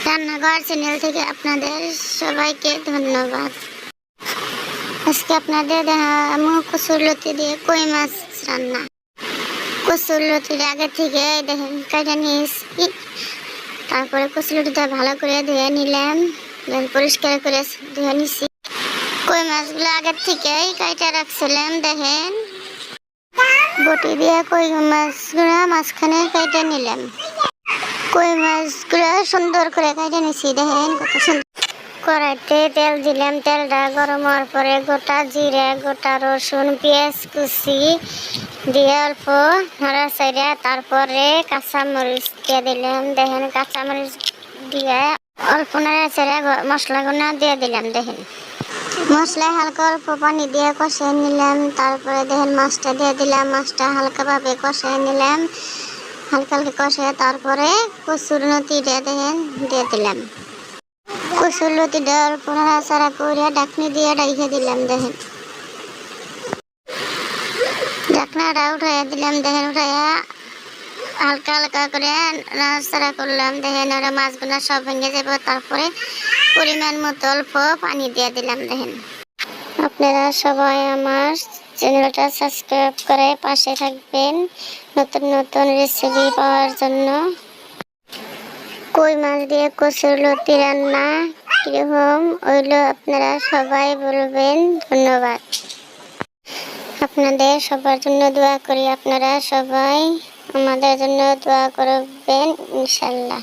রান্নাঘর চ্যানেল থেকে আপনাদের সবাইকে ধন্যবাদ। আজকে আপনাদের দেখাবো কচুরলতি দিয়ে কই মাছ রান্না। কচুরলতির আগে থেকে দেখেন কেটে নিয়েছি, তারপরে কচুরলতিটা ভালো করে ধুয়ে নিলাম, পরিষ্কার করে ধুয়ে নিছি। কই মাছগুলো আগের থেকেই কেটে রাখছিলাম। দেখেন বটি দিয়ে কই মাছগুলো মাঝখানে কেটে নিলাম। কই মাছগুলো সুন্দর করে কেটে নিছি। দেখেন কত সুন্দর। কড়াইতে তেল দিলাম, তেলটা গরম হওয়ার পরে গোটা জিরা, গোটা রসুন, পেঁয়াজ কুচি দিয়ে অল্প নাড়াচাড়া, তারপরে কাঁচামরিচ দিয়ে দিলাম। দেখেন কাঁচামরিচ দিয়ে অল্প নাড়াচাড়া মশলাগুলো দিয়ে দিলাম। দেখেন মশলায় হালকা অল্প পানি দিয়ে কষিয়ে নিলাম। তারপরে দেখেন মাছটা দিয়ে দিলাম, মাছটা হালকাভাবে কষিয়ে নিলাম। হালকা হালকা কষিয়ে তারপরে কচুরলতিটা দেখেন দিয়ে দিলাম। কচুরলতিটা অল্প নাড়াচাড়া করে ঢাকনি দিয়ে রেখে দিলাম। দেখেন ঢাকনাটা উঠাইয়া দিলাম। দেখেন উঠাইয়া হালকা হালকা করে নাড়াচাড়া করলাম। দেখেন ওরা মাছগুলো সব ভেঙে যাব। তারপরে পরিমাণ মতো অল্প পানি দিয়ে দিলাম। দেখেন আপনারা সবাই আমার চ্যানেলটা সাবস্ক্রাইব করে পাশে থাকবেন নতুন নতুন রেসিপি পাওয়ার জন্য। কই মাছ দিয়ে কচুরলতি রান্না কিরকম হইলো আপনারা সবাই বলবেন। ধন্যবাদ। আপনাদের সবার জন্য দোয়া করি, আপনারা সবাই আমাদের জন্য দোয়া করবেন ইনশাল্লাহ।